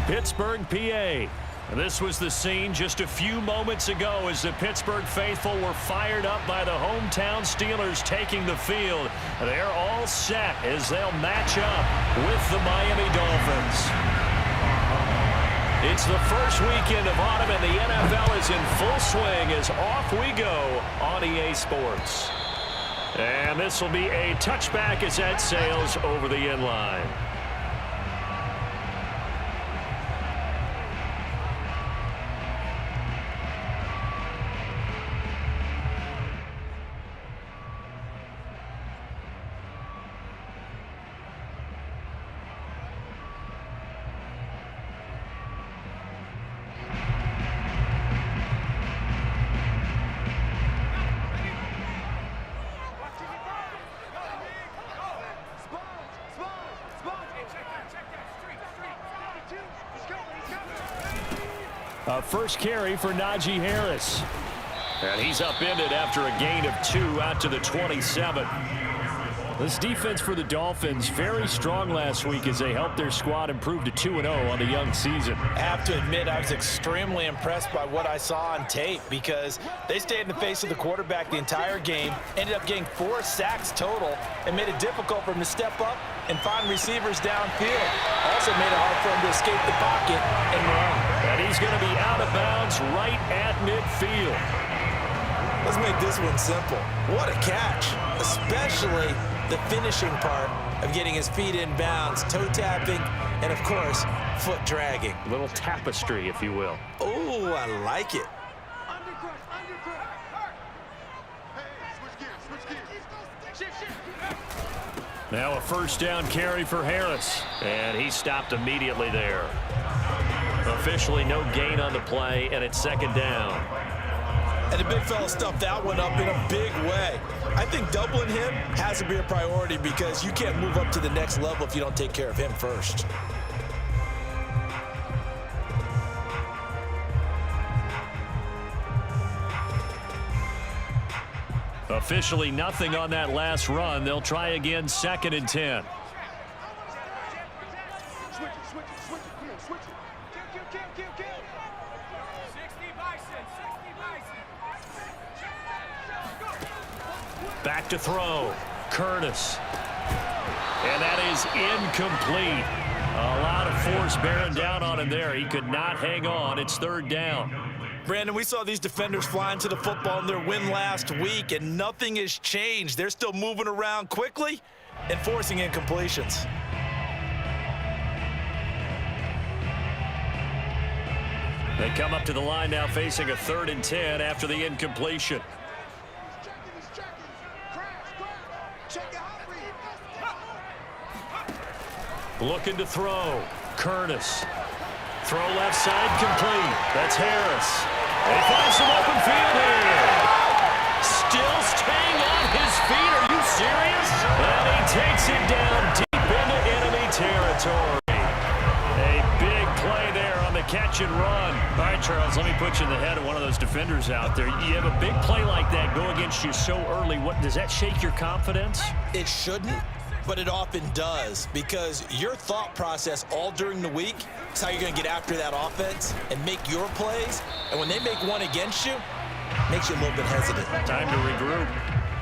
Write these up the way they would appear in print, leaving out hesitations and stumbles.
Pittsburgh, PA. This was the scene just a few moments ago as the Pittsburgh faithful were fired up by the hometown Steelers taking the field. They're all set as they'll match up with the Miami Dolphins. It's the first weekend of autumn and the NFL is in full swing as off we go on EA Sports. And this will be a touchback as that sails over the end line. First carry for Najee Harris. And he's upended after a gain of 2 out to the 27. This defense for the Dolphins very strong last week as they helped their squad improve to 2-0 on the young season. I have to admit I was extremely impressed by what I saw on tape because they stayed in the face of the quarterback the entire game, ended up getting 4 sacks total, and made it difficult for him to step up and find receivers downfield. Also made it hard for him to escape the pocket and run. And he's going to be out of bounds right at midfield. Let's make this one simple. What a catch, especially the finishing part of getting his feet in bounds, toe tapping, and of course, foot dragging. A little tapestry, if you will. Oh, I like it. Now a first down carry for Harris, and he stopped immediately there. Officially no gain on the play, and it's second down. And the big fella stuffed that one up in a big way. I think doubling him has to be a priority because you can't move up to the next level if you don't take care of him first. Officially nothing on that last run. They'll try again, 2nd and 10. Back to throw. Curtis. And that is incomplete. A lot of force bearing down on him there. He could not hang on. It's 3rd down. Brandon, we saw these defenders flying to the football in their win last week, and nothing has changed. They're still moving around quickly and forcing incompletions. They come up to the line now facing a 3rd and 10 after the incompletion. Looking to throw. Curtis. Throw left side complete. That's Harris. They find some open field here. Still staying on his feet. Are you serious? And he takes it down deep into enemy territory. A big play there on the catch and run. All right, Charles, let me put you in the head of one of those defenders out there. You have a big play like that go against you so early. What does that shake your confidence? It shouldn't, but it often does because your thought process all during the week is how you're going to get after that offense and make your plays. And when they make one against you, it makes you a little bit hesitant. Time to regroup.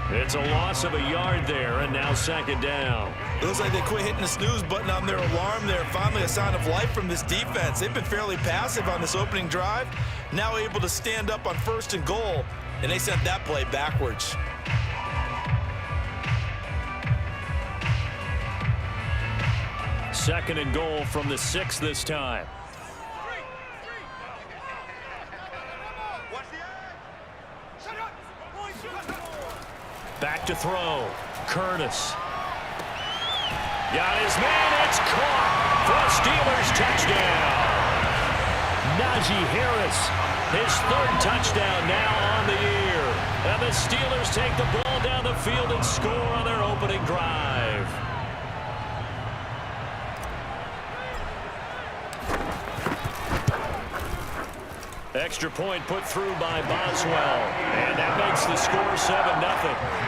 It's a loss of a yard there, and now 2nd down. It looks like they quit hitting the snooze button on their alarm there. Finally a sign of life from this defense. They've been fairly passive on this opening drive. Now able to stand up on 1st and goal, and they sent that play backwards. Second and goal from the 6 this time. Back to throw. Curtis. Got his man. It's caught for a Steelers touchdown. Najee Harris, his 3rd touchdown now on the year. And the Steelers take the ball down the field and score on their opening drive. Extra point put through by Boswell. And that makes the score 7-0.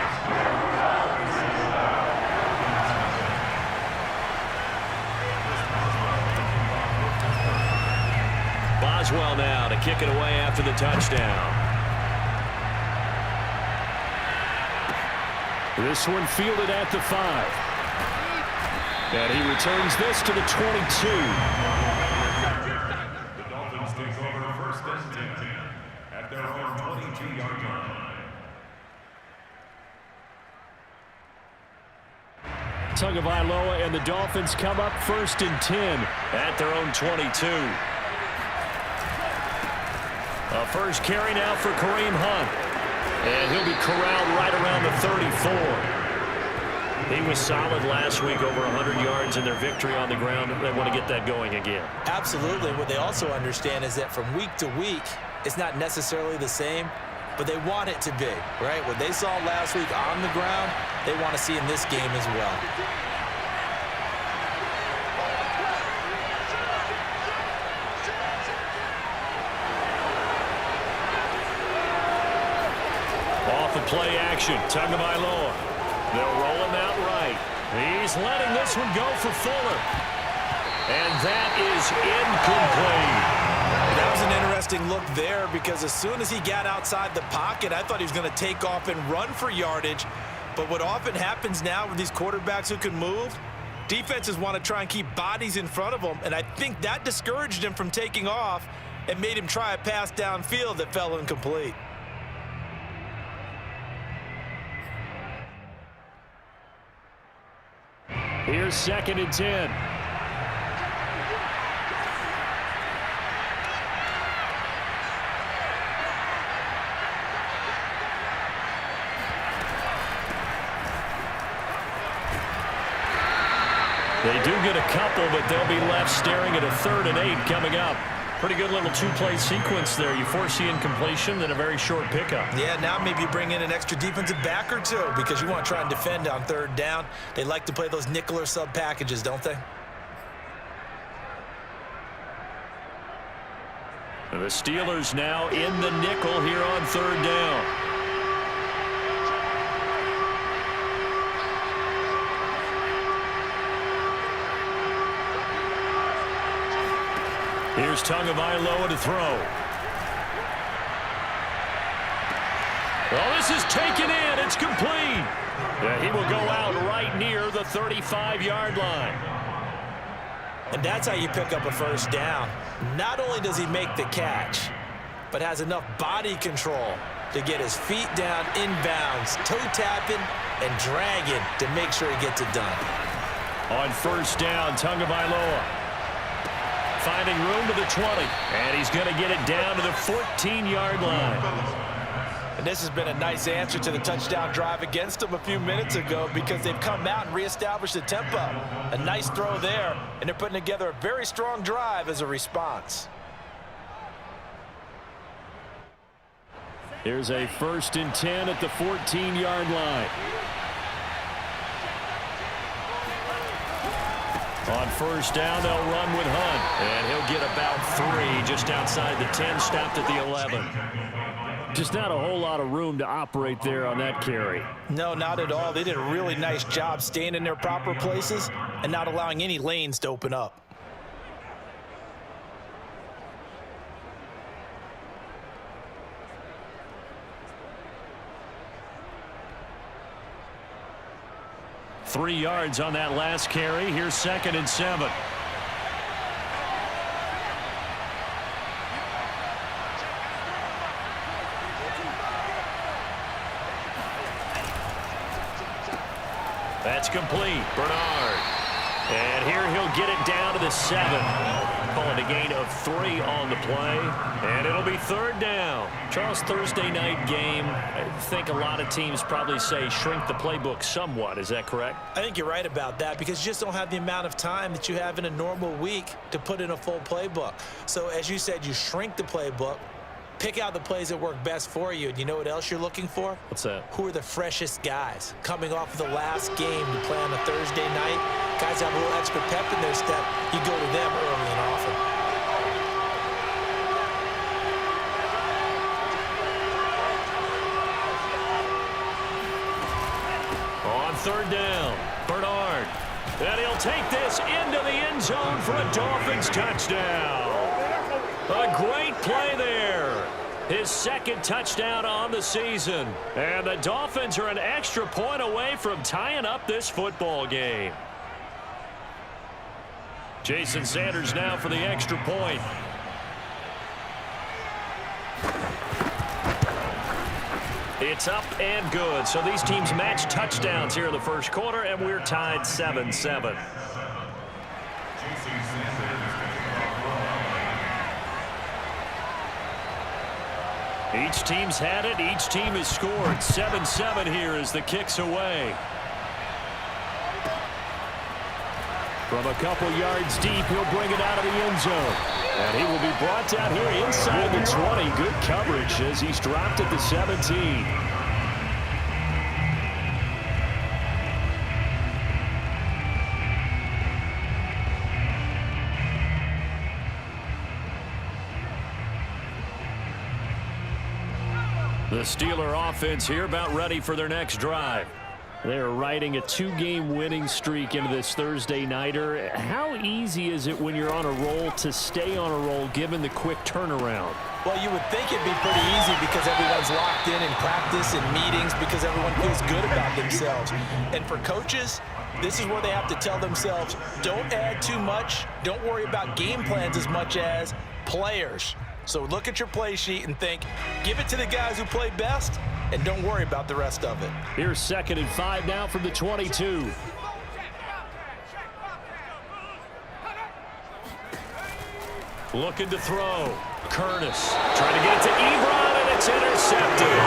Boswell now to kick it away after the touchdown. This one fielded at the 5. And he returns this to the 22. The Dolphins take over first and 10 at their own 22-yard line. Tagovailoa and the Dolphins come up first and 10 at their own 22. A first carry now for Kareem Hunt. And he'll be corralled right around the 34. He was solid last week, over 100 yards in their victory on the ground. They want to get that going again. Absolutely. What they also understand is that from week to week, it's not necessarily the same, but they want it to be, right? What they saw last week on the ground, they want to see in this game as well. Off of play action, Tagovailoa. They'll roll him out right. He's letting this one go for Fuller. And that is incomplete. That was an interesting look there because as soon as he got outside the pocket, I thought he was going to take off and run for yardage. But what often happens now with these quarterbacks who can move, defenses want to try and keep bodies in front of them, and I think that discouraged him from taking off and made him try a pass downfield that fell incomplete. Here's second and 10. They do get a couple, but they'll be left staring at a 3rd and 8 coming up. Pretty good little two-play sequence there. You force the incompletion, then a very short pickup. Yeah, now maybe you bring in an extra defensive back or two because you want to try and defend on 3rd down. They like to play those nickel or sub packages, don't they? The Steelers now in the nickel here on 3rd down. Here's Tagovailoa to throw. Well, this is taken in. It's complete. Yeah, he will go out right near the 35-yard line. And that's how you pick up a first down. Not only does he make the catch, but has enough body control to get his feet down inbounds, toe tapping and dragging to make sure he gets it done. On first down, Tagovailoa finding room to the 20, and he's going to get it down to the 14-yard line. And this has been a nice answer to the touchdown drive against them a few minutes ago because they've come out and reestablished the tempo. A nice throw there, and they're putting together a very strong drive as a response. Here's a 1st and 10 at the 14-yard line. On first down, they'll run with Hunt, and he'll get about 3 just outside the 10, stopped at the 11. Just not a whole lot of room to operate there on that carry. No, not at all. They did a really nice job staying in their proper places and not allowing any lanes to open up. Three yards on that last carry. Here's 2nd and 7. That's complete. Bernard. And here he'll get it down to the 7. Calling a gain of 3 on the play. And it'll be 3rd down. Charles, Thursday night game. I think a lot of teams probably say shrink the playbook somewhat. Is that correct? I think you're right about that because you just don't have the amount of time that you have in a normal week to put in a full playbook. So as you said, you shrink the playbook. Pick out the plays that work best for you. And you know what else you're looking for? What's that? Who are the freshest guys coming off of the last game to play on a Thursday night? Guys have a little extra pep in their step. You go to them early and often. On 3rd down, Bernard. And he'll take this into the end zone for a Dolphins touchdown. A great play there. His second touchdown on the season. And the Dolphins are an extra point away from tying up this football game. Jason Sanders now for the extra point. It's up and good. So these teams match touchdowns here in the first quarter, and we're tied 7-7. Each team's had it. Each team has scored. 7-7 here as the kick's away. From a couple yards deep, he'll bring it out of the end zone. And he will be brought down here inside the 20. Good coverage as he's dropped at the 17. The Steeler offense here about ready for their next drive. They're riding a 2-game winning streak into this Thursday nighter. How easy is it when you're on a roll to stay on a roll given the quick turnaround? Well, you would think it'd be pretty easy because everyone's locked in practice and meetings because everyone feels good about themselves. And for coaches, this is where they have to tell themselves, don't add too much. Don't worry about game plans as much as players. So look at your play sheet and think, give it to the guys who play best, and don't worry about the rest of it. Here's 2nd and 5 now from the 22. Looking to throw. Curtis trying to get it to Ebron, and it's intercepted.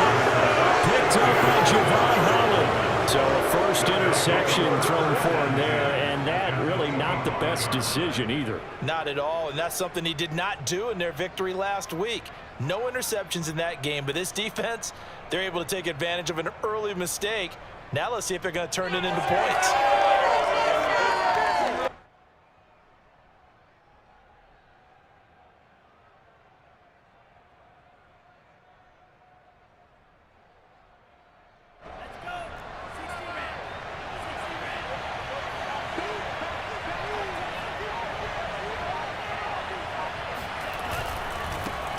Picked up by Javon Holland. So a first interception thrown for him there, and that really not the best decision either. Not at all, and that's something he did not do in their victory last week. No interceptions in that game, but this defense, they're able to take advantage of an early mistake. Now let's see if they're going to turn it into points.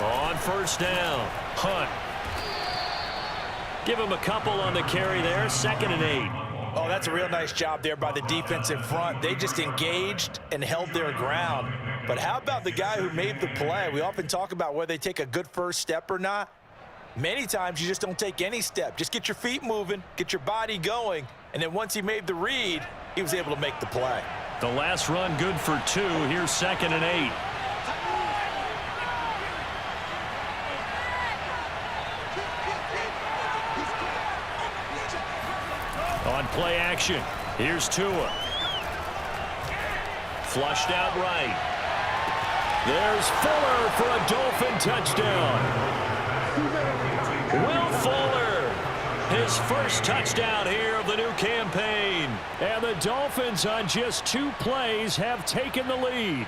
On first down, Hunt. Give him a couple on the carry there, 2nd and 8. Oh, that's a real nice job there by the defense in front. They just engaged and held their ground. But how about the guy who made the play? We often talk about whether they take a good first step or not. Many times you just don't take any step. Just get your feet moving, get your body going, and then once he made the read, he was able to make the play. The last run good for 2. Here's 2nd and 8. On play action, here's Tua. Flushed out right. There's Fuller for a Dolphin touchdown. Will Fuller, his first touchdown here of the new campaign. And the Dolphins on just 2 plays have taken the lead.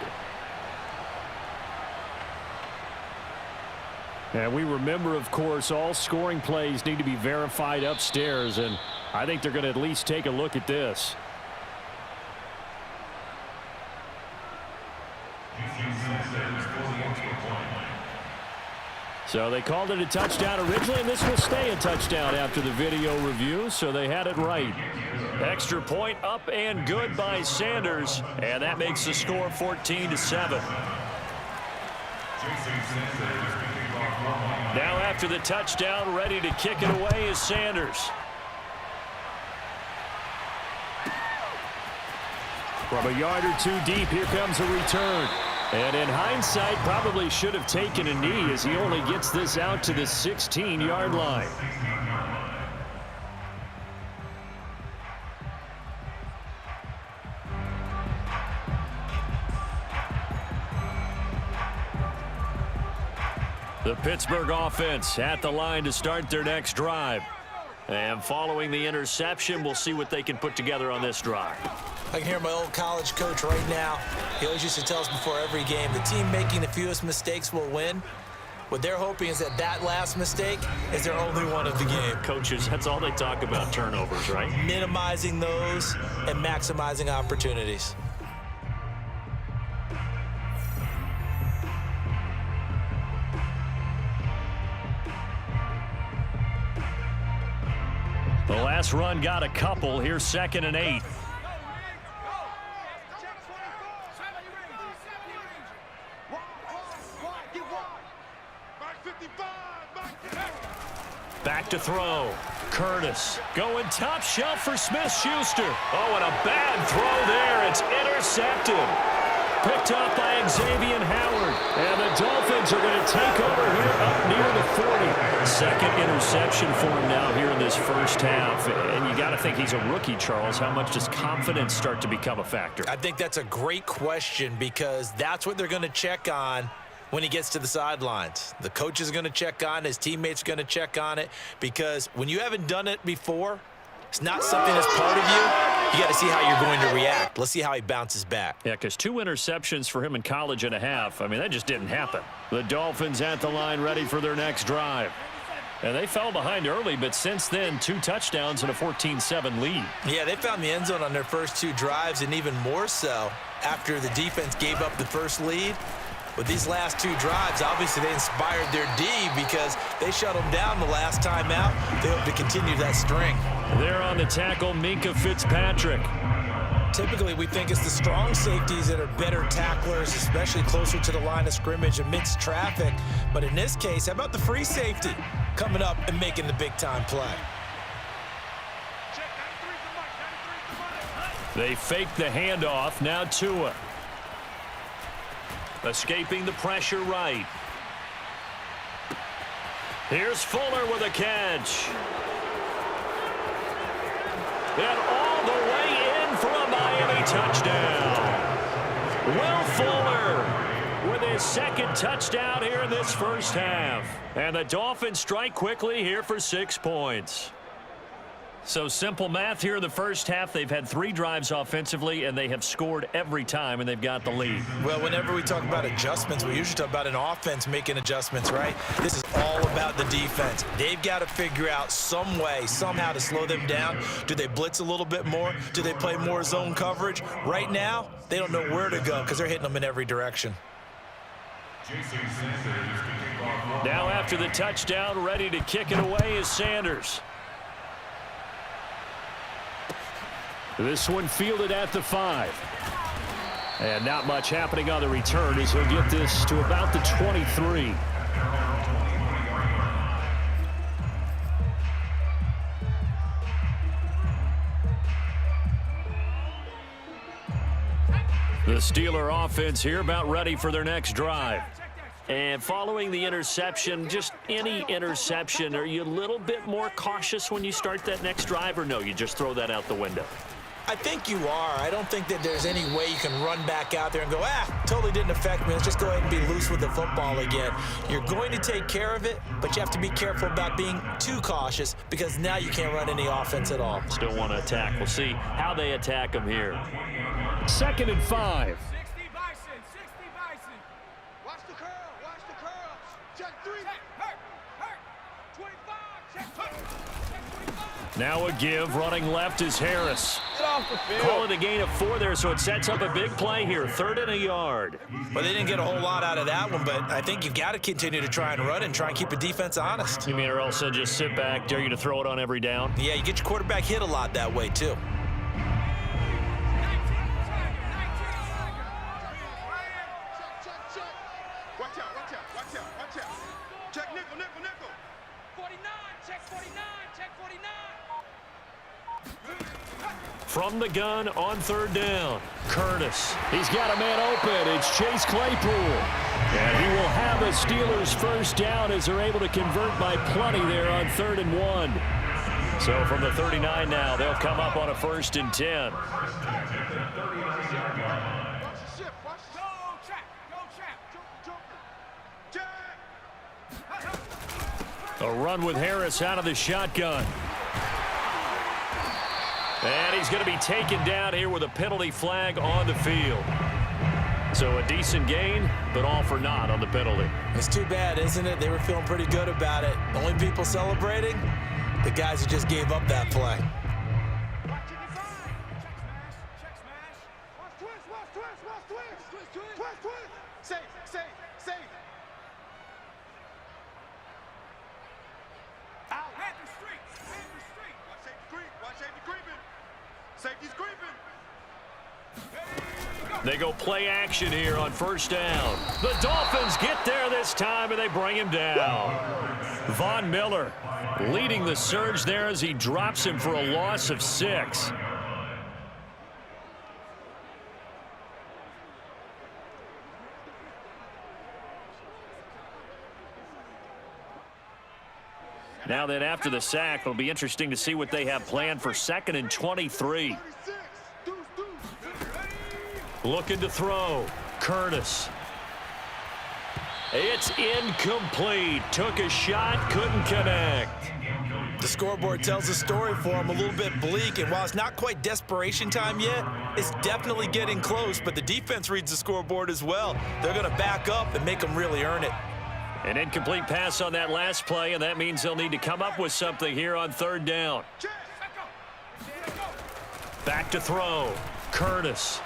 And we remember, of course, all scoring plays need to be verified upstairs, and I think they're going to at least take a look at this. So they called it a touchdown originally, and this will stay a touchdown after the video review, so they had it right. Extra point up and good by Sanders, and that makes the score 14-7. Now after the touchdown, ready to kick it away is Sanders. From a yard or 2 deep, here comes a return. And in hindsight, probably should have taken a knee as he only gets this out to the 16-yard line. The Pittsburgh offense at the line to start their next drive. And following the interception, we'll see what they can put together on this drive. I can hear my old college coach right now. He always used to tell us before every game, the team making the fewest mistakes will win. What they're hoping is that that last mistake is their only one of the game. Coaches, that's all they talk about, turnovers, right? Minimizing those and maximizing opportunities. Last run got a couple. Here's 2nd and 8. Back to throw. Curtis going top shelf for Smith-Schuster. Oh, and a bad throw there. It's intercepted. Picked up by Xavier Howard. And the Dolphins are going to take over here up near the 40. Second interception for him now here in this first half. And you got to think he's a rookie, Charles. How much does confidence start to become a factor? I think that's a great question because that's what they're going to check on when he gets to the sidelines. The coach is going to check on it. His teammates are going to check on it because when you haven't done it before, it's not something that's part of you. You got to see how you're going to react. Let's see how he bounces back. Yeah, because 2 interceptions for him in college and a half. I mean, that just didn't happen. The Dolphins at the line ready for their next drive. And they fell behind early, but since then, 2 touchdowns and a 14-7 lead. Yeah, they found the end zone on their first 2 drives, and even more so after the defense gave up the first lead. With these last 2 drives, obviously they inspired their D because they shut them down the last time out. They hope to continue that string. There on the tackle, Minkah Fitzpatrick. Typically, we think it's the strong safeties that are better tacklers, especially closer to the line of scrimmage amidst traffic. But in this case, how about the free safety coming up and making the big-time play? They fake the handoff. Now Tua. Escaping the pressure right. Here's Fuller with a catch. And all the way in for a Miami touchdown. Will Fuller with his 2nd touchdown here in this first half. And the Dolphins strike quickly here for 6 points. So simple math here in the first half. They've had 3 drives offensively, and they have scored every time, and they've got the lead. Well, whenever we talk about adjustments, we usually talk about an offense making adjustments, right? This is all about the defense. They've got to figure out some way, somehow to slow them down. Do they blitz a little bit more? Do they play more zone coverage? Right now, they don't know where to go because they're hitting them in every direction. Now after the touchdown, ready to kick it away is Sanders. This one fielded at the 5. And not much happening on the return as he'll get this to about the 23. The Steeler offense here about ready for their next drive. And following the interception, just any interception, are you a little bit more cautious when you start that next drive, or no, you just throw that out the window? I think you are. I don't think that there's any way you can run back out there and go, totally didn't affect me. Let's just go ahead and be loose with the football again. You're going to take care of it, but you have to be careful about being too cautious because now you can't run any offense at all. Still want to attack. We'll see how they attack them here. 2nd and 5. 60 Bison, 60 Bison. Watch the curl, watch the curl. Check 3. Check, hurt. 25, check 2. Check 25. Now a give, running left is Harris. Get off the field. Call it a gain of 4 there, so it sets up a big play here. 3rd and a yard. Well, they didn't get a whole lot out of that one, but I think you've got to continue to try and run and try and keep the defense honest. You mean or else they'll just sit back, dare you to throw it on every down? Yeah, you get your quarterback hit a lot that way, too. From the gun on 3rd down, Curtis. He's got a man open. It's Chase Claypool. And he will have a Steelers first down as they're able to convert by plenty there on 3rd and 1. So from the 39 now, they'll come up on a 1st and 10. A run with Harris out of the shotgun. And he's going to be taken down here with a penalty flag on the field. So a decent gain, but all for naught on the penalty. It's too bad, isn't it? They were feeling pretty good about it. Only people celebrating, the guys who just gave up that play. They go play action here on first down. The Dolphins get there this time, and they bring him down. Von Miller leading the surge there as he drops him for a loss of 6. Now then, after the sack, it'll be interesting to see what they have planned for 2nd and 23. Looking to throw. Curtis. It's incomplete. Took a shot, couldn't connect. The scoreboard tells a story for him, a little bit bleak, and while it's not quite desperation time yet, it's definitely getting close, but the defense reads the scoreboard as well. They're going to back up and make them really earn it. An incomplete pass on that last play, and that means they'll need to come up with something here on 3rd down. Back to throw. Curtis.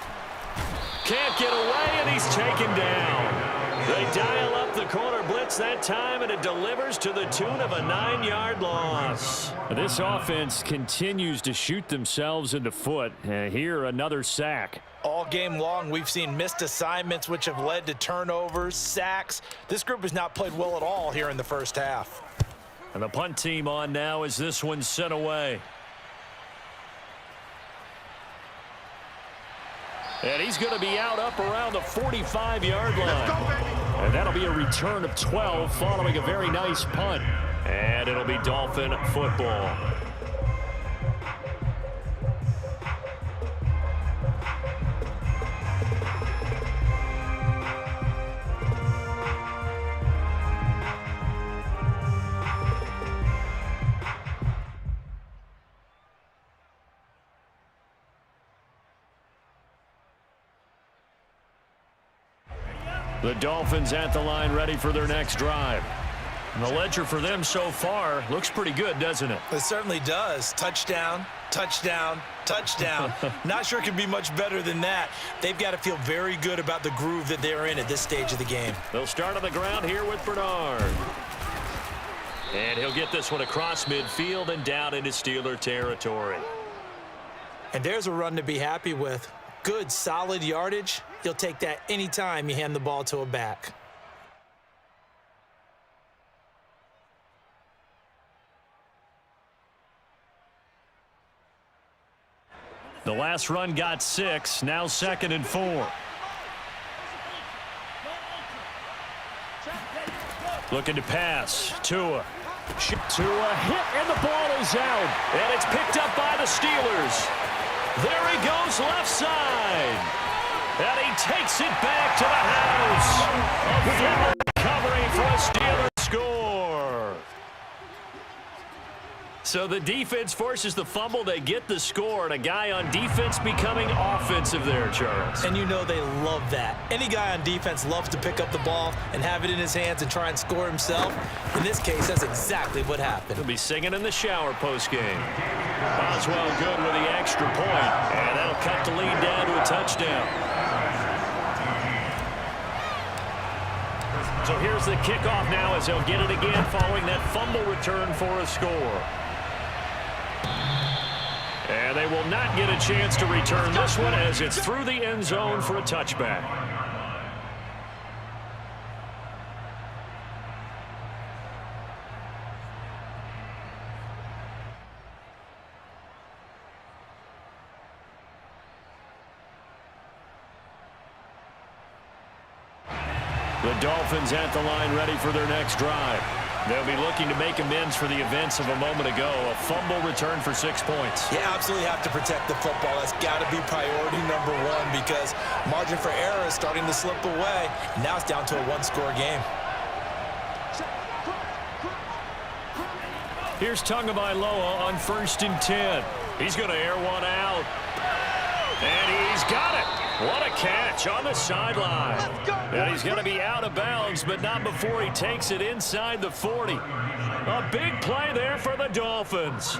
Can't get away, and he's taken down. They dial up the corner blitz that time, and it delivers to the tune of a 9-yard loss. This offense continues to shoot themselves in the foot. Here, another sack. All game long, we've seen missed assignments, which have led to turnovers, sacks. This group has not played well at all here in the first half. And the punt team on now as this one's sent away. And he's going to be out up around the 45-yard line. And that'll be a return of 12 following a very nice punt. And it'll be Dolphin football. The Dolphins at the line ready for their next drive. And the ledger for them so far looks pretty good, doesn't it? It certainly does. Touchdown, touchdown, touchdown. Not sure it can be much better than that. They've got to feel very good about the groove that they're in at this stage of the game. They'll start on the ground here with Bernard. And he'll get this one across midfield and down into Steeler territory. And there's a run to be happy with. Good, solid yardage. You'll take that anytime you hand the ball to a back. The last run got 6, now 2nd and 4. Looking to pass. Tua. Tua hit, and the ball is out. And it's picked up by the Steelers. There he goes left side. And he takes it back to the house. A fumble recovery for a Steelers score. So the defense forces the fumble. They get the score, and a guy on defense becoming offensive there, Charles. And you know they love that. Any guy on defense loves to pick up the ball and have it in his hands and try and score himself. In this case, that's exactly what happened. He'll be singing in the shower postgame. Boswell good with the extra point, and that'll cut the lead down to a touchdown. So here's the kickoff now as they'll get it again following that fumble return for a score. And they will not get a chance to return this one as it's through the end zone for a touchback. The Dolphins at the line ready for their next drive. They'll be looking to make amends for the events of a moment ago. A fumble return for 6 points. You absolutely have to protect the football. That's got to be priority number one because margin for error is starting to slip away. Now it's down to a one-score game. Here's Tagovailoa on 1st and 10. He's going to air one out. And he's got it. What a catch on the sideline. And he's going to be out of bounds, but not before he takes it inside the 40. A big play there for the Dolphins.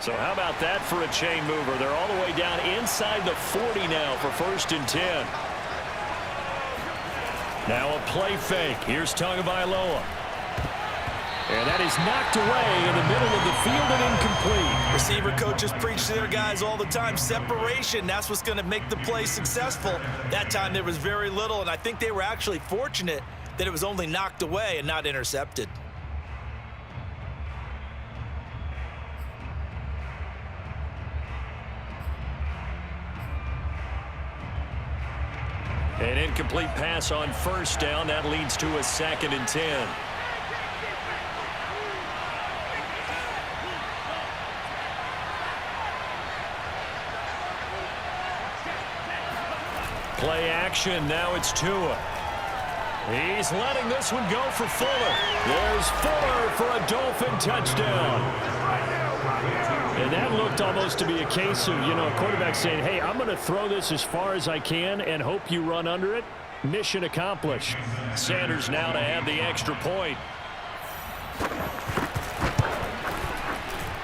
So how about that for a chain mover? They're all the way down inside the 40 now for 1st and 10. Now a play fake. Here's Tagovailoa. And that is knocked away in the middle of the field and incomplete. Receiver coaches preach to their guys all the time. Separation, that's what's going to make the play successful. That time there was very little, and I think they were actually fortunate that it was only knocked away and not intercepted. An incomplete pass on 1st down. That leads to a 2nd and 10. Play action. Now it's Tua. He's letting this one go for Fuller. There's Fuller for a Dolphin touchdown. And that looked almost to be a case of, a quarterback saying, hey, I'm going to throw this as far as I can and hope you run under it. Mission accomplished. Sanders now to add the extra point.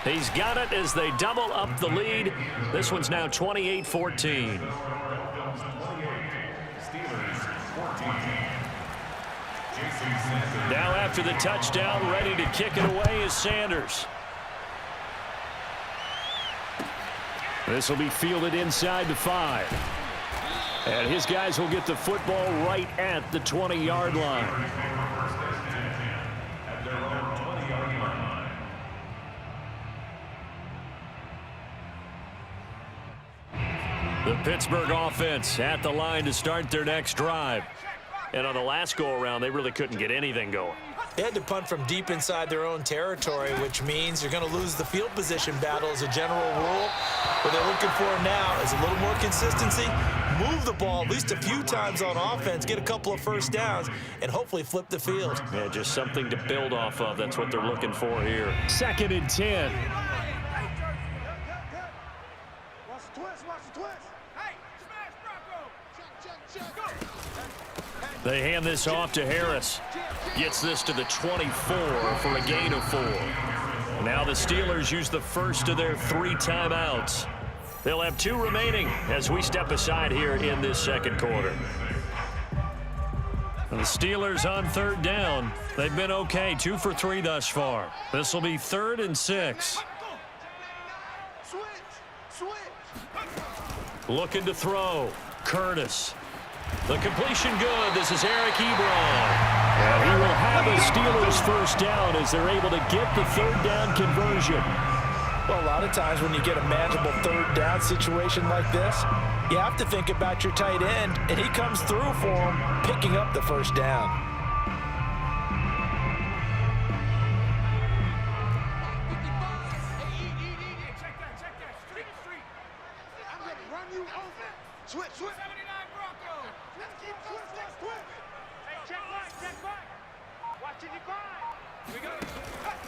He's got it as they double up the lead. This one's now 28-14. Now after the touchdown, ready to kick it away is Sanders. This will be fielded inside the 5. And his guys will get the football right at the 20-yard line. The Pittsburgh offense at the line to start their next drive. And on the last go-around, they really couldn't get anything going. They had to punt from deep inside their own territory, which means you're going to lose the field position battle as a general rule. What they're looking for now is a little more consistency, move the ball at least a few times on offense, get a couple of 1st downs, and hopefully flip the field. Yeah, just something to build off of. That's what they're looking for here. 2nd and 10. Watch the twist, watch the twist. Hey, smash Bronco. Check. Go. They hand this off to Harris. Gets this to the 24 for a gain of 4. Now the Steelers use the first of their 3 timeouts. They'll have 2 remaining as we step aside here in this 2nd quarter. The Steelers on 3rd down. They've been okay, 2 for 3 thus far. This will be 3rd and 6. Switch. Looking to throw. Curtis. The completion good. This is Eric Ebron. And he will have a Steelers 1st down as they're able to get the 3rd down conversion. Well, a lot of times when you get a manageable 3rd down situation like this, you have to think about your tight end, and he comes through for him, picking up the 1st down.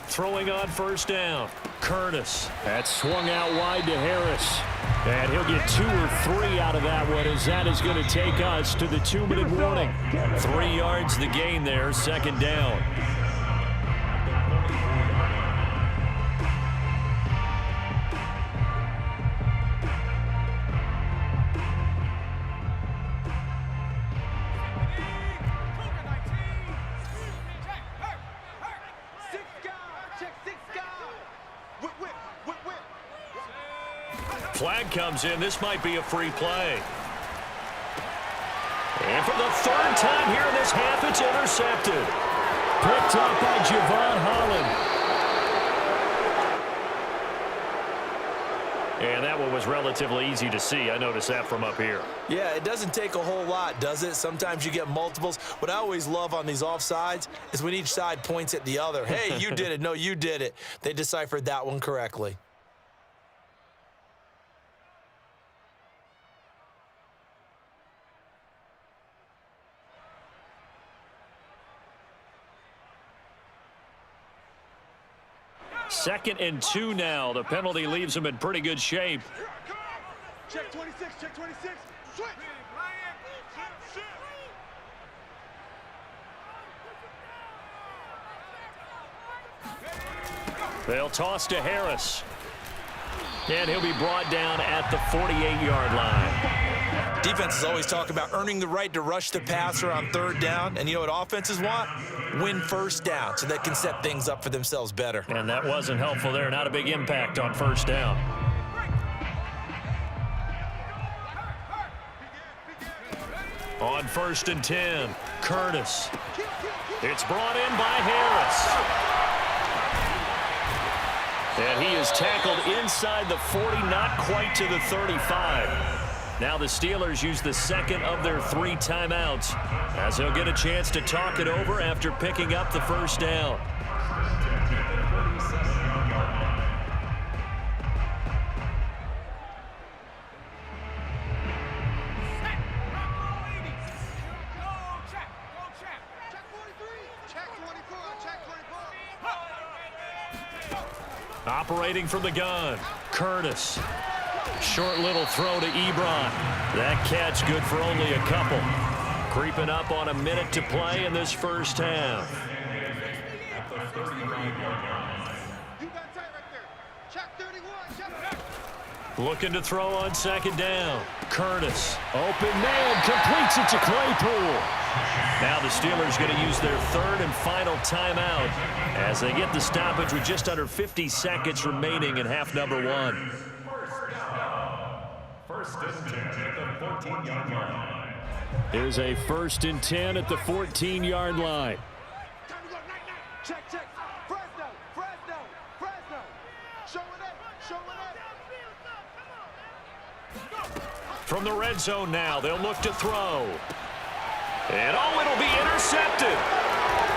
Throwing on 1st down. Curtis. That swung out wide to Harris. And he'll get 2 or 3 out of that one as that is going to take us to the 2-minute warning. 3 yards the gain there, 2nd down. Flag comes in. This might be a free play. And for the 3rd time here in this half, it's intercepted. Picked up by Javon Holland. And that one was relatively easy to see. I noticed that from up here. Yeah, it doesn't take a whole lot, does it? Sometimes you get multiples. What I always love on these offsides is when each side points at the other. Hey, you did it. No, you did it. They deciphered that one correctly. Second and 2 now. The penalty leaves them in pretty good shape. Check 26, check 26. Switch. They'll toss to Harris. And he'll be brought down at the 48-yard line. Defenses always talk about earning the right to rush the passer on third down. And you know what offenses want? Win first down so they can set things up for themselves better. And that wasn't helpful there. Not a big impact on first down. On 1st and 10, Curtis. It's brought in by Harris. And he is tackled inside the 40, not quite to the 35. Now the Steelers use the second of their 3 timeouts as they'll get a chance to talk it over after picking up the first down. Operating from the gun, Curtis. Short little throw to Ebron. That catch good for only a couple. Creeping up on a minute to play in this first half. Looking to throw on 2nd down. Curtis. Open man. Completes it to Claypool. Now the Steelers going to use their 3rd and final timeout as they get the stoppage with just under 50 seconds remaining in half number 1. First and 10 at the 14-yard line. Here's a 1st and 10 at the 14-yard line. Check. Fresno. Showing up. From the red zone now, they'll look to throw. And it'll be intercepted.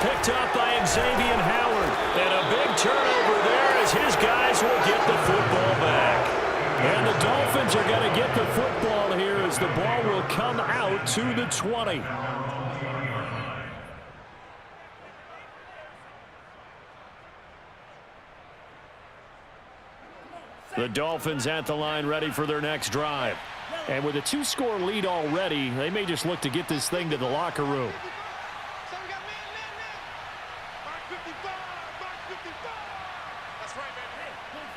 Picked up by Xavier Howard. And a big turnover there as his guys will get the football back. And the Dolphins are going to get the football here as the ball will come out to the 20. The Dolphins at the line ready for their next drive. And with a 2-score lead already, they may just look to get this thing to the locker room. So we got man. Mark 55. That's right, man. Hey,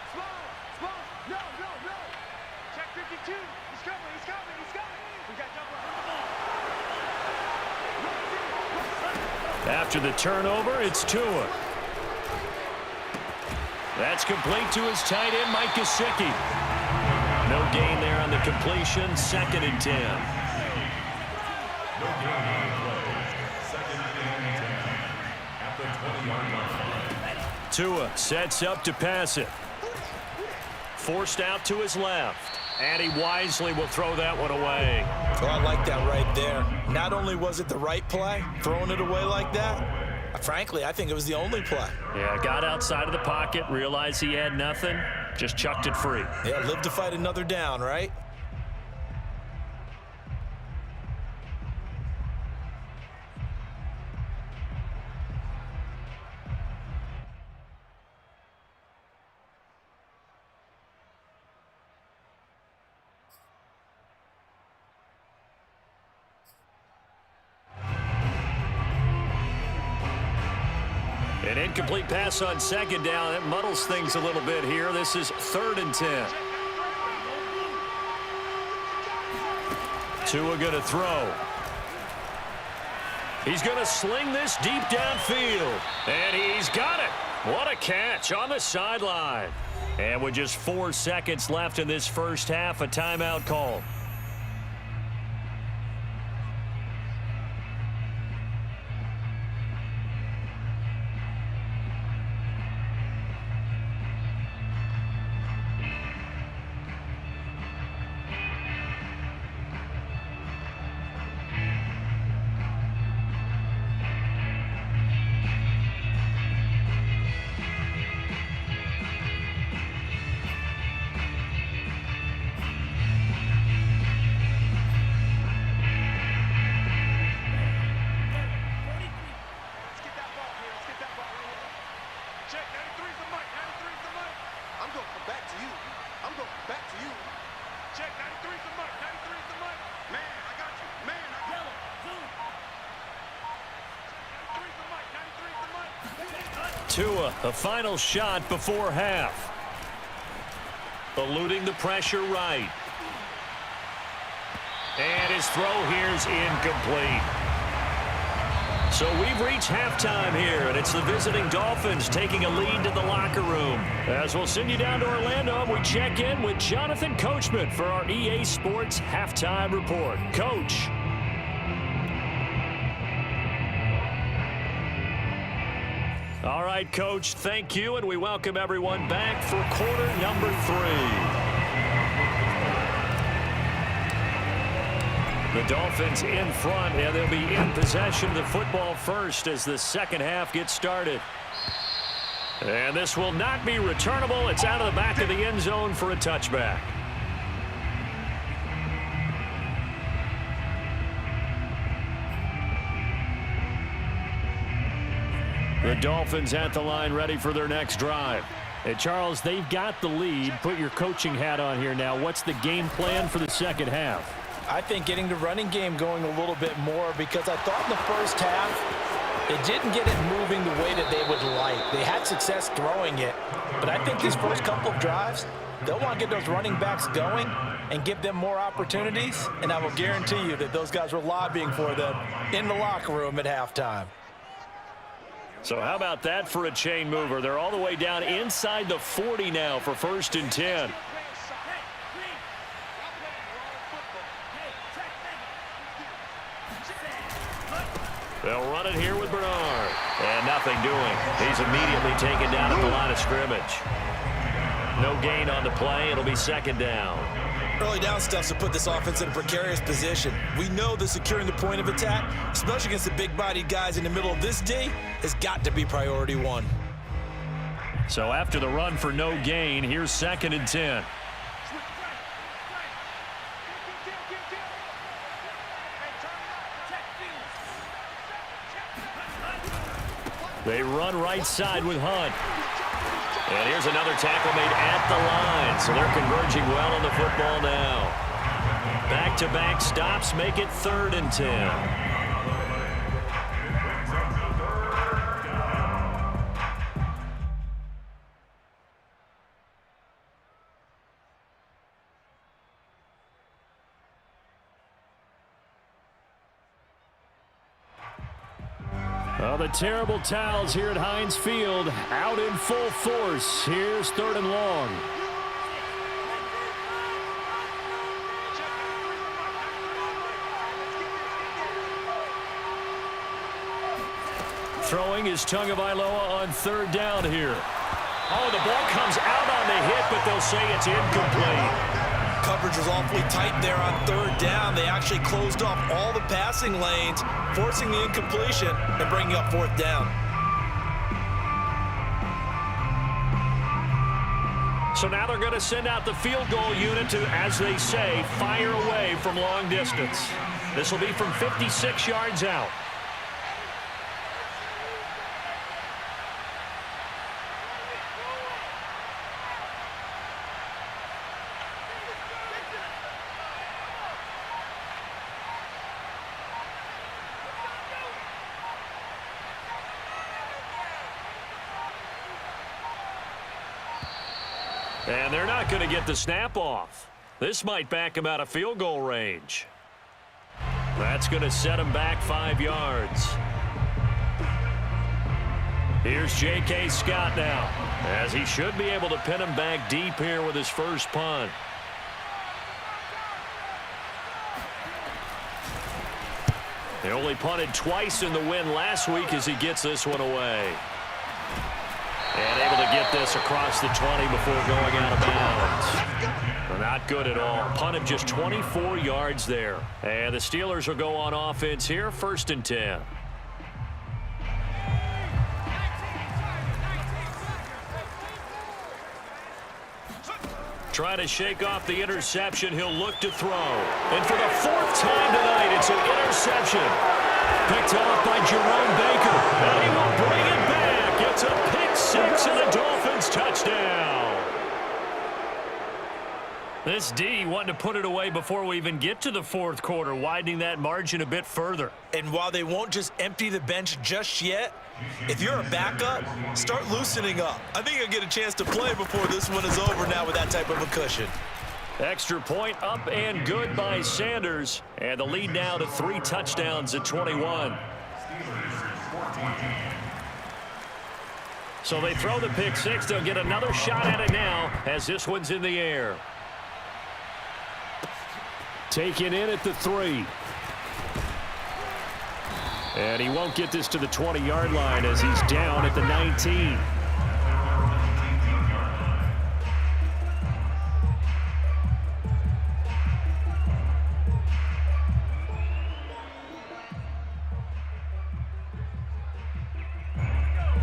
Small. No. Check 52. He's coming. We got double. After the turnover, it's Tua. That's complete to his tight end, Mike Gesicki. No gain there on the completion. 2nd and 10. No gain on play. 2nd and 10 at the 20-yard line. Tua sets up to pass it. Forced out to his left. And he wisely will throw that one away. Well, I like that right there. Not only was it the right play, throwing it away like that, frankly, I think it was the only play. Yeah, got outside of the pocket, realized he had nothing, just chucked it free. Yeah, live to fight another down, right? An incomplete pass on 2nd down. That muddles things a little bit here. This is 3rd and 10. Tua going to throw. He's going to sling this deep downfield. And he's got it. What a catch on the sideline. And with just 4 seconds left in this first half, a timeout call. Tua, a final shot before half. eluding the pressure right. And his throw here is incomplete. So we've reached halftime here, and it's the visiting Dolphins taking a lead to the locker room. As we'll send you down to Orlando, we check in with Jonathan Coachman for our EA Sports Halftime Report. Coach. All right, Coach, thank you, and we welcome everyone back for quarter number 3. The Dolphins in front, and they'll be in possession of the football first as the second half gets started. And this will not be returnable. It's out of the back of the end zone for a touchback. The Dolphins at the line ready for their next drive. Hey, Charles, they've got the lead. Put your coaching hat on here now. What's the game plan for the second half? I think getting the running game going a little bit more, because I thought in the first half it didn't get it moving the way that they would like. They had success throwing it, but I think these first couple of drives, they'll want to get those running backs going and give them more opportunities, and I will guarantee you that those guys were lobbying for them in the locker room at halftime. So how about that for a chain mover? They're all the way down inside the 40 now for 1st and 10. They'll run it here with Bernard. And nothing doing. He's immediately taken down at the line of scrimmage. No gain on the play. It'll be 2nd down. Early down stuff to put this offense in a precarious position. We know that securing the point of attack, especially against the big-bodied guys in the middle of this D, has got to be priority 1. So after the run for no gain, here's 2nd and 10. They run right side with Hunt. And here's another tackle made at the line. So they're converging well on the football now. Back-to-back stops make it 3rd and 10. Well, the terrible towels here at Heinz Field out in full force. Here's 3rd and long. Throwing is Tagovailoa on 3rd down here. Oh, the ball comes out on the hit, but they'll say it's incomplete. Coverage was awfully tight there on 3rd down. They actually closed off all the passing lanes, forcing the incompletion and bringing up 4th down. So now they're going to send out the field goal unit to, as they say, fire away from long distance. This will be from 56 yards out. And they're not going to get the snap off. This might back him out of field goal range. That's going to set him back 5 yards. Here's J.K. Scott now, as he should be able to pin him back deep here with his first punt. He only punted twice in the win last week as he gets this one away. And able to get this across the 20 before going out of bounds. Not good at all. Punted just 24 yards there. And the Steelers will go on offense here, 1st and 10. Trying to shake off the interception. He'll look to throw. And for the 4th time tonight, it's an interception. Picked off by Jerome Baker. And he will bring it back. It's a pick 6 and a Dolphins touchdown. This D wanting to put it away before we even get to the fourth quarter, widening that margin a bit further. And while they won't just empty the bench just yet, if you're a backup, start loosening up. I think you'll get a chance to play before this one is over now with that type of a cushion. Extra point up and good by Sanders. And the lead now to 3 touchdowns at 21. So they throw the pick six. They'll get another shot at it now as this one's in the air. Taken in at the 3. And he won't get this to the 20-yard line as he's down at the 19.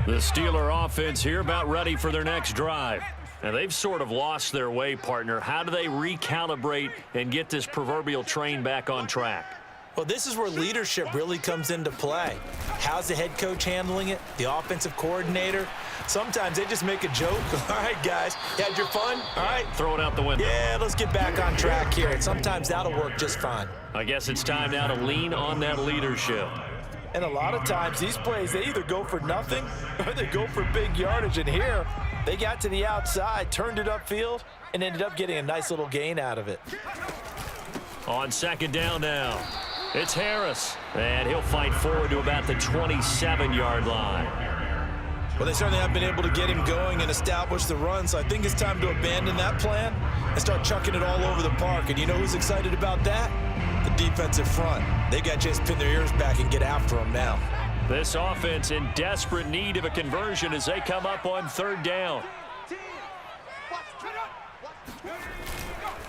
The Steeler offense here about ready for their next drive. Now, they've sort of lost their way, partner. How do they recalibrate and get this proverbial train back on track? Well, this is where leadership really comes into play. How's the head coach handling it? The offensive coordinator? Sometimes they just make a joke. All right, guys, you had your fun? All right. Throw it out the window. Yeah, let's get back on track here. And sometimes that'll work just fine. I guess it's time now to lean on that leadership. And a lot of times these plays, they either go for nothing or they go for big yardage. And here, they got to the outside, turned it upfield, and ended up getting a nice little gain out of it. On second down now, it's Harris. And he'll fight forward to about the 27-yard line. Well, they certainly haven't been able to get him going and establish the run, so I think it's time to abandon that plan and start chucking it all over the park. And you know who's excited about that? The defensive front. They got to just pin their ears back and get after him now. This offense in desperate need of a conversion as they come up on third down.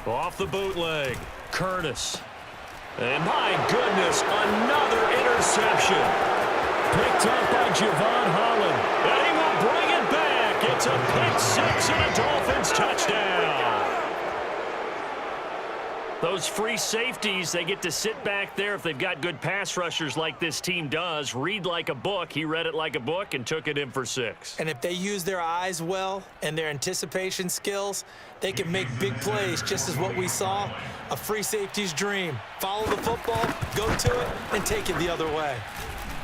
Off the bootleg, Curtis. And my goodness, another interception. Picked up by Javon Holland. And he will bring it back. It's a pick six and a Dolphins touchdown. Those free safeties, they get to sit back there if they've got good pass rushers like this team does. Read like a book. He read it like a book and took it in for 6. And if they use their eyes well and their anticipation skills, they can make big plays, just as what we saw. A free safety's dream. Follow the football, go to it, and take it the other way.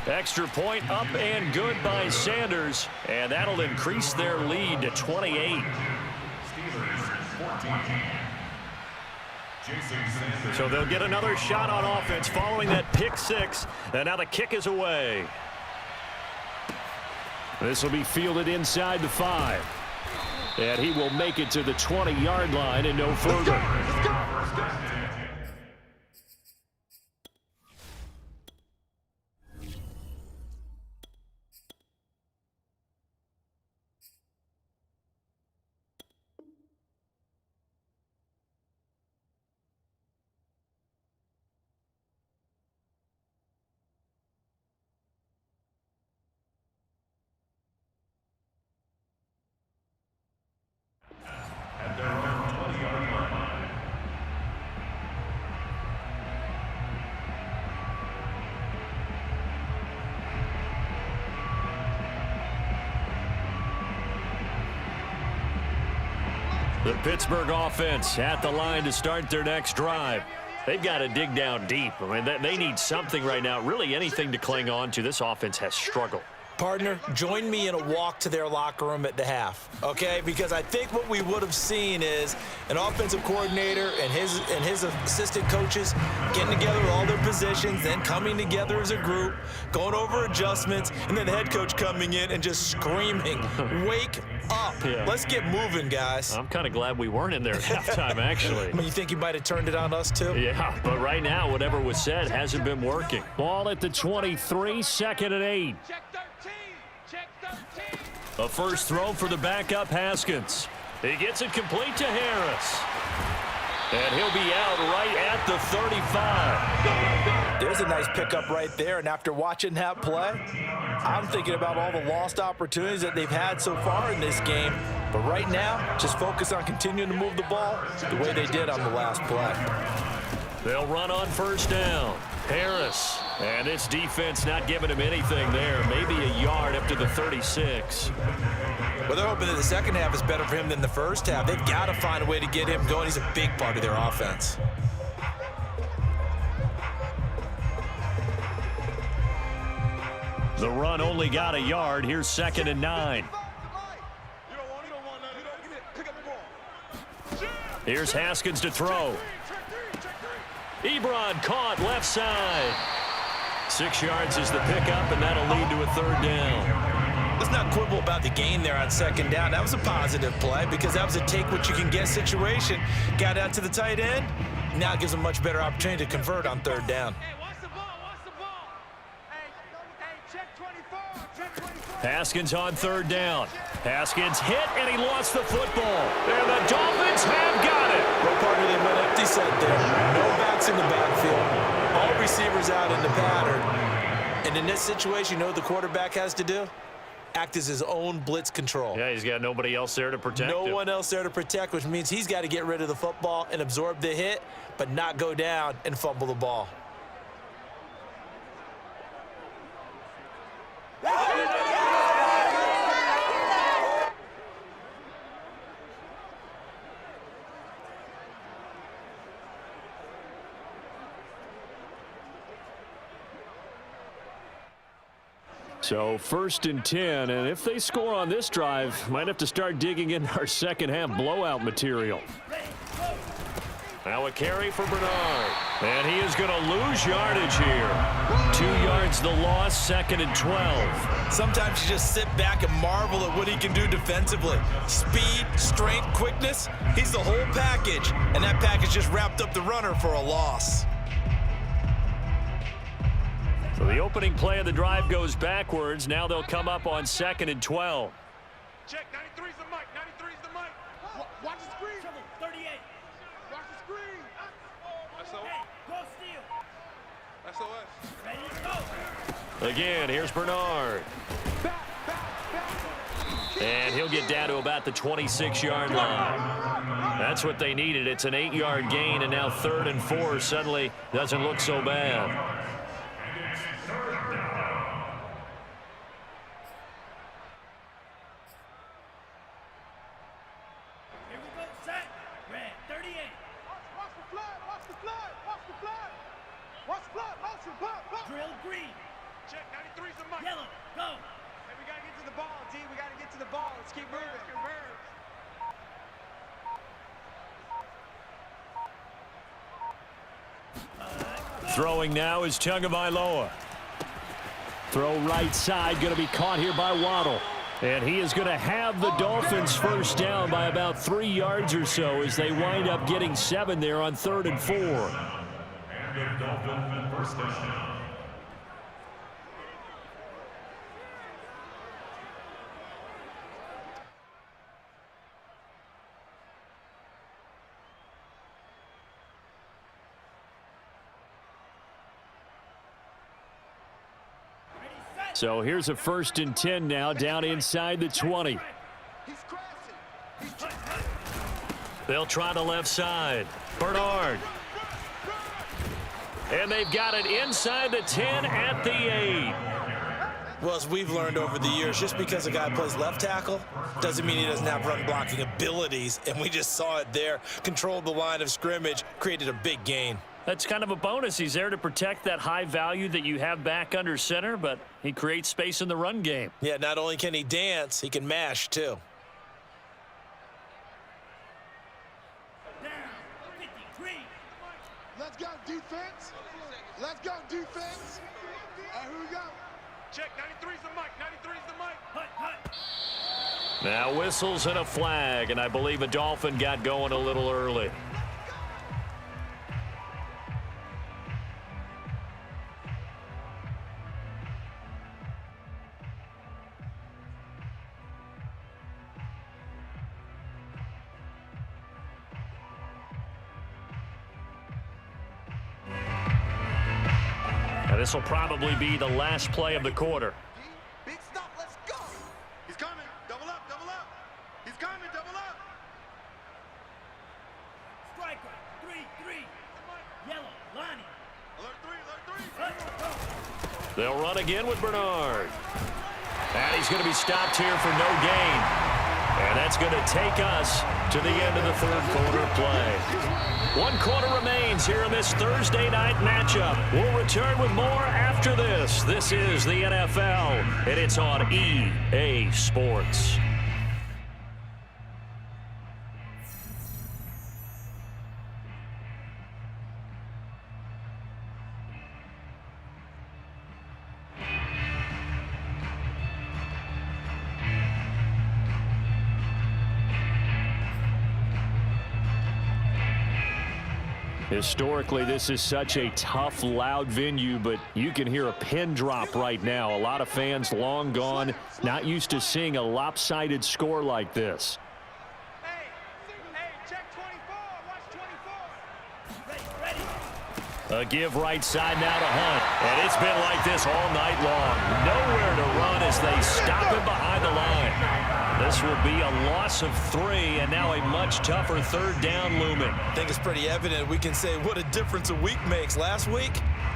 Extra point up and good by Sanders. And that'll increase their lead to 28. So they'll get another shot on offense following that pick six. And now the kick is away. This will be fielded inside the 5. And he will make it to the 20-yard line and no further. Let's go. The Pittsburgh offense at the line to start their next drive. They've got to dig down deep. I mean, they need something right now, really anything to cling on to. This offense has struggled. Partner, join me in a walk to their locker room at the half, okay? Because I think what we would have seen is an offensive coordinator and his assistant coaches getting together with all their positions, then coming together as a group, going over adjustments, and then the head coach coming in and just screaming, wake up. Yeah. Let's get moving, guys. I'm kind of glad we weren't in there at halftime, actually. You think he might have turned it on us, too? Yeah, but right now, whatever was said hasn't been working. Ball at the 23, 2nd and 8. Check 13. Check 13. A first throw for the backup Haskins. He gets it complete to Harris. And he'll be out right at the 35. There's a nice pickup right there, and after watching that play, I'm thinking about all the lost opportunities that they've had so far in this game. But right now, just focus on continuing to move the ball the way they did on the last play. They'll run on first down. Harris. And this defense not giving him anything there. Maybe a yard up to the 36. Well, they're hoping that the second half is better for him than the first half. They've got to find a way to get him going. He's a big part of their offense. The run only got a yard. Here's 2nd and 9. Here's Haskins to throw. Ebron caught left side. 6 yards is the pickup, and that'll lead to a 3rd down. Let's not quibble about the gain there on 2nd down. That was a positive play because that was a take-what-you-can-get situation. Got out to the tight end. Now it gives them a much better opportunity to convert on 3rd down. Haskins on 3rd down. Haskins hit, and he lost the football. And the Dolphins have got it. Well, partner, they went empty set there. No backs in the backfield. All receivers out in the pattern. And in this situation, you know what the quarterback has to do? Act as his own blitz control. Yeah, he's got nobody else there to protect him. No one else there to protect, which means he's got to get rid of the football and absorb the hit, but not go down and fumble the ball. So 1st and 10, and if they score on this drive, might have to start digging in our second half blowout material. Now a carry for Bernard, and he is going to lose yardage here. 2 yards the loss, 2nd and 12. Sometimes you just sit back and marvel at what he can do defensively. Speed, strength, quickness, he's the whole package, and that package just wrapped up the runner for a loss. So the opening play of the drive goes backwards. Now they'll come up on 2nd and 12. Check, 93's the mic, 93's the mic. Watch the screen. 38. Watch the screen. SOS. Hey, go steal. SOS. Ready to go. Again, here's Bernard. And he'll get down to about the 26-yard line. That's what they needed. It's an 8-yard gain, and now 3rd and 4 suddenly doesn't look so bad. Drill green. Check, 93's the mic. Yellow, go. Hey, we got to get to the ball, D. We got to get to the ball. Let's keep moving. Throwing now is Tagovailoa. Throw right side, going to be caught here by Waddle. And he is going to have the Dolphins first down by about 3 yards or so as they wind up getting 7 there on 3rd and 4. And the Dolphins first down. So here's a 1st and 10 now down inside the 20. They'll try the left side. Bernard. And they've got it inside the 10 at the 8. Well, as we've learned over the years, just because a guy plays left tackle doesn't mean he doesn't have run blocking abilities. And we just saw it there. Controlled the line of scrimmage, created a big gain. That's kind of a bonus. He's there to protect that high value that you have back under center, but he creates space in the run game. Yeah, not only can he dance, he can mash too. Let's go defense. Let's go defense. Here we go. Check, 93's the mic. 93's the mic. Hut, hut. Now whistles and a flag, and I believe a Dolphin got going a little early. This will probably be the last play of the quarter. Big stop, let's go. He's coming. Double up, double up. He's coming, double up. Striker, 3-3. Yellow. They'll run again with Bernard. And he's going to be stopped here for no gain. And that's going to take us to the end of the third quarter play. 1 quarter remains here in this Thursday night matchup. We'll return with more after this. This is the NFL, and it's on EA Sports. Historically, this is such a tough, loud venue, but you can hear a pin drop right now. A lot of fans long gone, not used to seeing a lopsided score like this. Hey, check 24. Watch 24. A give right side now to Hunt. And it's been like this all night long. Nowhere to run as they stop him behind the line. This will be a loss of 3, and now a much tougher third down looming. I think it's pretty evident. We can say what a difference a week makes. Last week,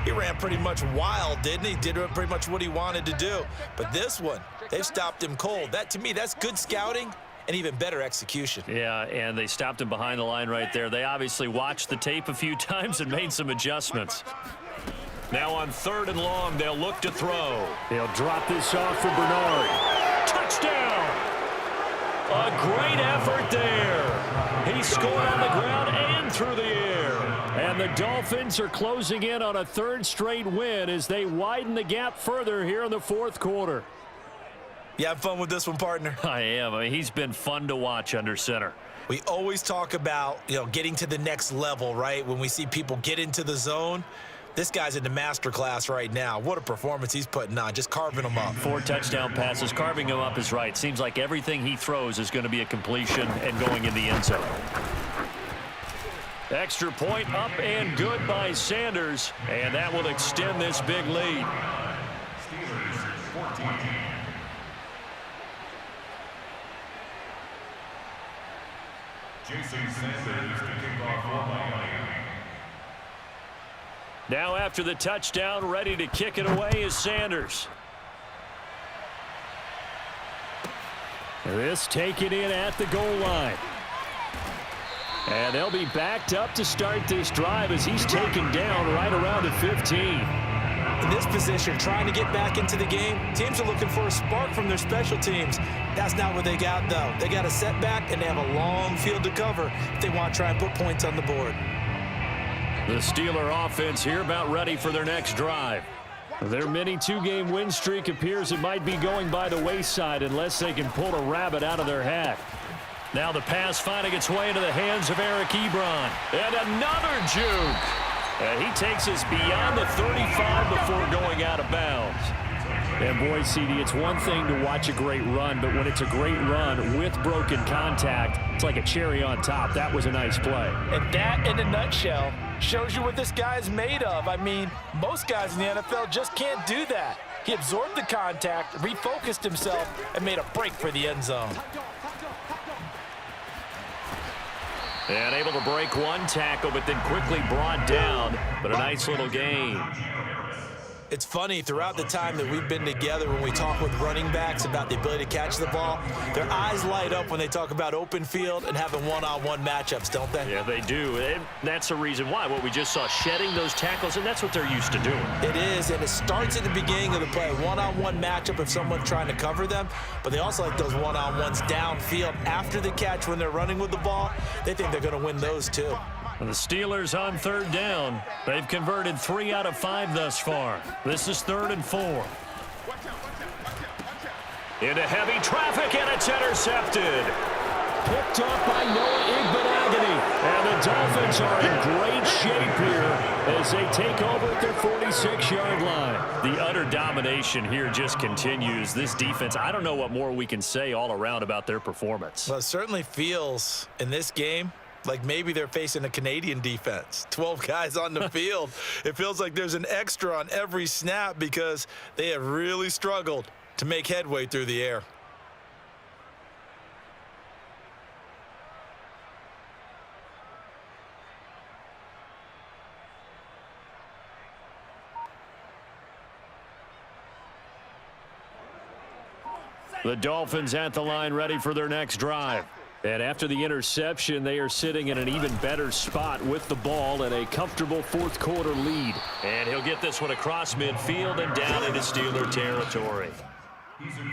he ran pretty much wild, didn't he? Did pretty much what he wanted to do. But this one, they've stopped him cold. That, to me, that's good scouting and even better execution. Yeah, and they stopped him behind the line right there. They obviously watched the tape a few times and made some adjustments. Now on 3rd and long, they'll look to throw. He'll drop this off for Bernard. Touchdown! A great effort there. He scored on the ground and through the air. And the Dolphins are closing in on a 3rd straight win as they widen the gap further here in the 4th quarter. You have fun with this one, partner? I am. I mean, he's been fun to watch under center. We always talk about, getting to the next level, right? When we see people get into the zone. This guy's in the master class right now. What a performance he's putting on, just carving them up. 4 touchdown passes. Carving him up is right. Seems like everything he throws is going to be a completion and going in the end zone. Extra point up and good by Sanders, and that will extend this big lead. Steelers 14. Jason Sanders to kick off for Miami. Now after the touchdown, ready to kick it away is Sanders. This taken in at the goal line. And they'll be backed up to start this drive as he's taken down right around the 15. In this position, trying to get back into the game, teams are looking for a spark from their special teams. That's not what they got, though. They got a setback, and they have a long field to cover if they want to try and put points on the board. The Steeler offense here about ready for their next drive. Their mini 2-game win streak appears it might be going by the wayside unless they can pull a rabbit out of their hat. Now the pass finding its way into the hands of Eric Ebron. And another juke. And he takes us beyond the 35 before going out of bounds. And boy, CD, it's one thing to watch a great run, but when it's a great run with broken contact, it's like a cherry on top. That was a nice play. And that, in a nutshell, shows you what this guy is made of. I mean, most guys in the NFL just can't do that. He absorbed the contact, refocused himself, and made a break for the end zone. And able to break one tackle, but then quickly brought down. But a nice little gain. It's funny, throughout the time that we've been together, when we talk with running backs about the ability to catch the ball, their eyes light up when they talk about open field and having one-on-one matchups, don't they? Yeah, they do. And that's the reason why. What we just saw, shedding those tackles, and that's what they're used to doing. It is, and it starts at the beginning of the play. One-on-one matchup if someone's trying to cover them, but they also like those one-on-ones downfield after the catch when they're running with the ball. They think they're going to win those too. And the Steelers on 3rd down. They've converted 3 out of 5 thus far. This is 3rd and 4. Into heavy traffic, and it's intercepted. Picked up by Noah Igbenogany. And the Dolphins are in great shape here as they take over at their 46-yard line. The utter domination here just continues. This defense, I don't know what more we can say all around about their performance. Well, it certainly feels in this game like maybe they're facing a Canadian defense. 12 guys on the field. It feels like there's an extra on every snap because they have really struggled to make headway through the air. The Dolphins at the line ready for their next drive. And after the interception, they are sitting in an even better spot with the ball and a comfortable fourth quarter lead. And he'll get this one across midfield and down into Steeler territory.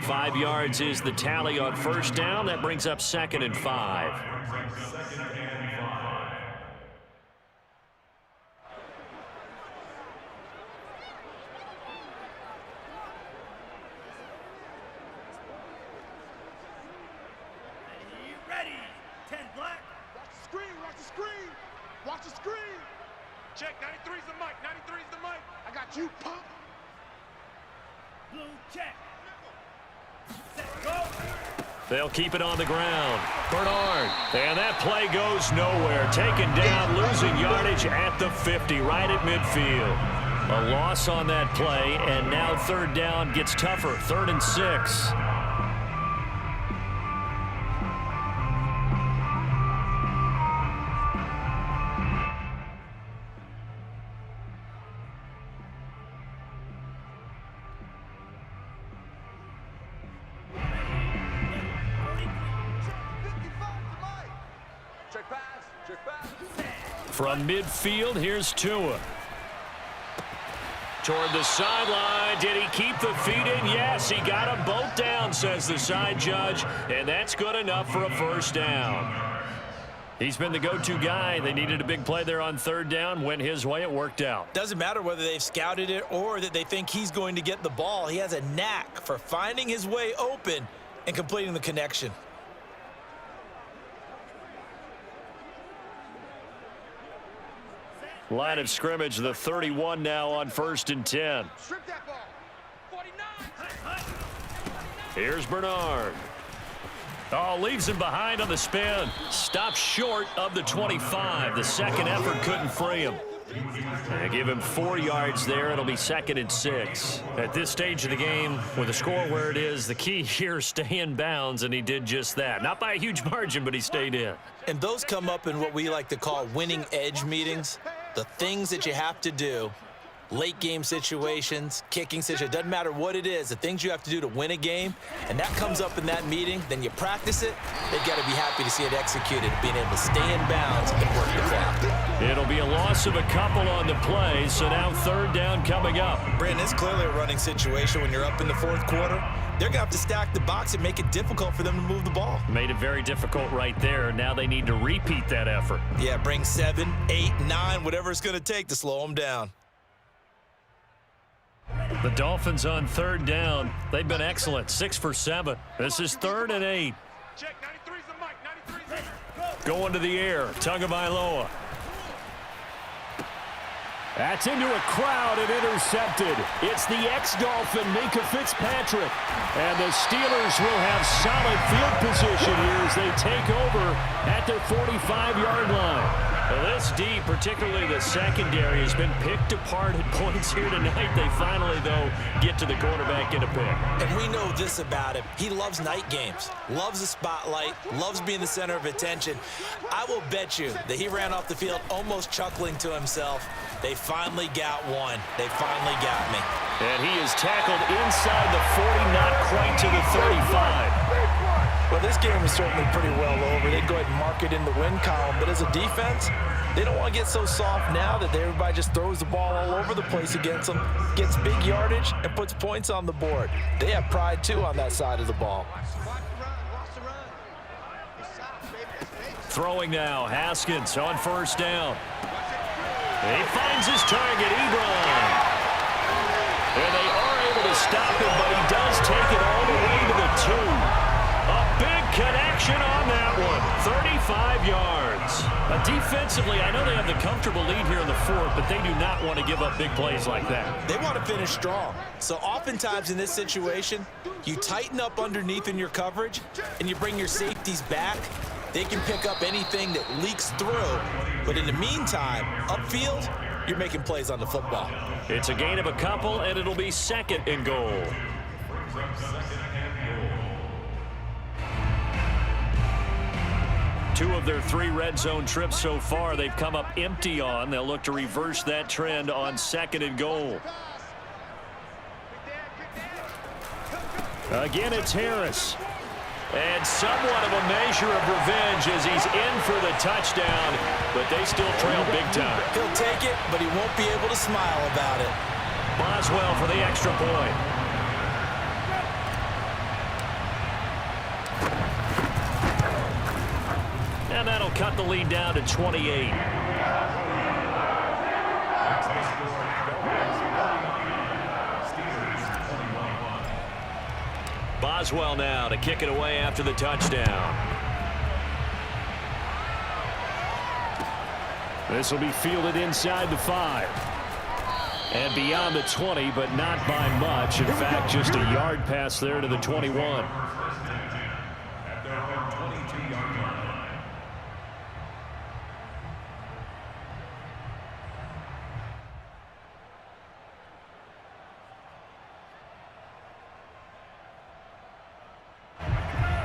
5 yards is the tally on first down. That brings up 2nd and 5. Watch the screen. Check, 93's the mic. 93's the mic. I got you, pump. Blue check. Set, go. They'll keep it on the ground. Bernard. And that play goes nowhere. Taken down, losing yardage at the 50, right at midfield. A loss on that play, and now third down gets tougher. 3rd and 6. From midfield, here's Tua. Toward the sideline. Did he keep the feet in? Yes, he got them both down, says the side judge. And that's good enough for a first down. He's been the go-to guy. They needed a big play there on third down. Went his way. It worked out. Doesn't matter whether they've scouted it or that they think he's going to get the ball. He has a knack for finding his way open and completing the connection. Line of scrimmage, the 31 now on 1st and 10. Strip that ball. 49. Here's Bernard. Oh, leaves him behind on the spin. Stops short of the 25. The second effort couldn't free him. They give him 4 yards there. It'll be 2nd and 6. At this stage of the game, with the score where it is, the key here is stay in bounds, and he did just that. Not by a huge margin, but he stayed in. And those come up in what we like to call winning edge meetings. The things that you have to do, late game situations, kicking situations, doesn't matter what it is, the things you have to do to win a game, and that comes up in that meeting, then you practice it, they've got to be happy to see it executed, being able to stay in bounds and work the clock. It'll be a loss of a couple on the play, so now third down coming up. Brandon, it's clearly a running situation when you're up in the fourth quarter. They're going to have to stack the box and make it difficult for them to move the ball. Made it very difficult right there. Now they need to repeat that effort. Yeah, bring 7, 8, 9, whatever it's going to take to slow them down. The Dolphins on third down. They've been excellent. 6 for 7. This is 3rd and 8. Check, 93's the mic. 93's the mic. Going to the air. Tagovailoa. That's into a crowd and intercepted. It's the ex-Dolphin, Minkah Fitzpatrick. And the Steelers will have solid field position here as they take over at their 45-yard line. Well, this D, particularly the secondary, has been picked apart at points here tonight. They finally, though, get to the quarterback in a pick. And we know this about him. He loves night games, loves the spotlight, loves being the center of attention. I will bet you that he ran off the field almost chuckling to himself. They finally got one. They finally got me. And he is tackled inside the 40, not quite to the 35. Well, this game is certainly pretty well over. They go ahead and mark it in the win column. But as a defense, they don't want to get so soft now that everybody just throws the ball all over the place against them, gets big yardage, and puts points on the board. They have pride, too, on that side of the ball. Throwing now, Haskins on first down. He finds his target, Ebron. And they are able to stop him, but he does take it all the way to the 2. A big connection on that one. 35 yards. Defensively, I know they have the comfortable lead here in the 4th, but they do not want to give up big plays like that. They want to finish strong. So oftentimes in this situation, you tighten up underneath in your coverage, and you bring your safeties back. They can pick up anything that leaks through. But in the meantime, upfield, you're making plays on the football. It's a gain of a couple, and it'll be 2nd and goal. Two of their 3 red zone trips so far, they've come up empty on. They'll look to reverse that trend on 2nd and goal. Again, it's Harris. And somewhat of a measure of revenge as he's in for the touchdown, but they still trail big time. He'll take it, but he won't be able to smile about it. Boswell for the extra point. And that'll cut the lead down to 28. Boswell now to kick it away after the touchdown. This will be fielded inside the 5. And beyond the 20, but not by much. In fact, just a yard pass there to the 21.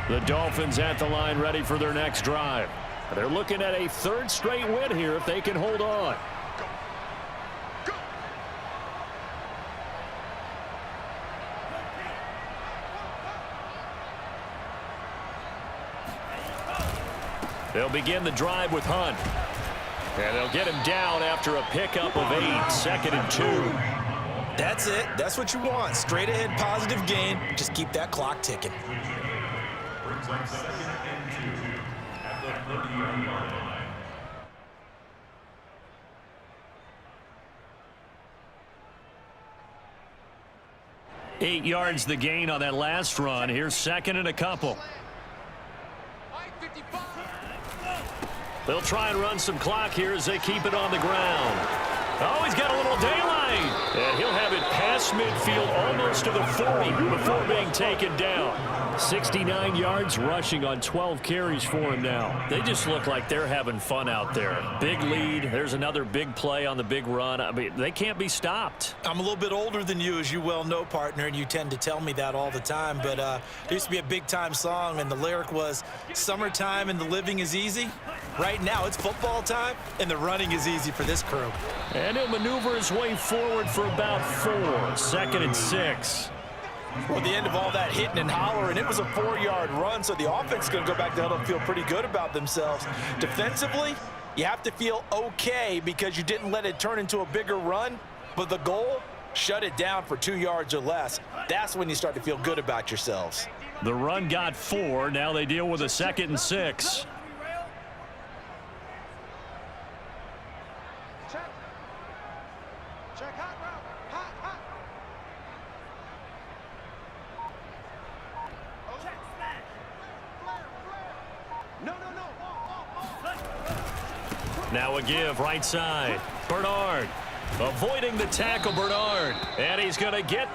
The Dolphins at the line ready for their next drive. They're looking at a third straight win here if they can hold on. They'll begin the drive with Hunt. And they'll get him down after a pickup of 8, 2nd and 2. That's it. That's what you want. Straight ahead positive gain. Just keep that clock ticking. Brings up 2nd and 2 at the 30-yard line. Eight yards the gain on that last run. Here's 2nd and a couple. They'll try and run some clock here as they keep it on the ground. Oh, he's got a little daylight. And he'll have it past midfield almost to the 40 before being taken down. 69 yards rushing on 12 carries for him now. They just look like they're having fun out there. Big lead. There's another big play on the big run. I mean, they can't be stopped. I'm a little bit older than you, as you well know, partner, and you tend to tell me that all the time. But there used to be a big-time song, and the lyric was, "Summertime and the living is easy." Right now, it's football time, and the running is easy for this crew. And he'll maneuver his way forward for about 4, 2nd and 6. Well, the end of all that hitting and hollering, it was a 4-yard run, so the offense is going to go back down and feel pretty good about themselves. Defensively, you have to feel okay because you didn't let it turn into a bigger run, but the goal, shut it down for 2 yards or less. That's when you start to feel good about yourselves. The run got 4. Now they deal with a 2nd and 6. Now a give right side. Bernard avoiding the tackle. Bernard. And he's going to get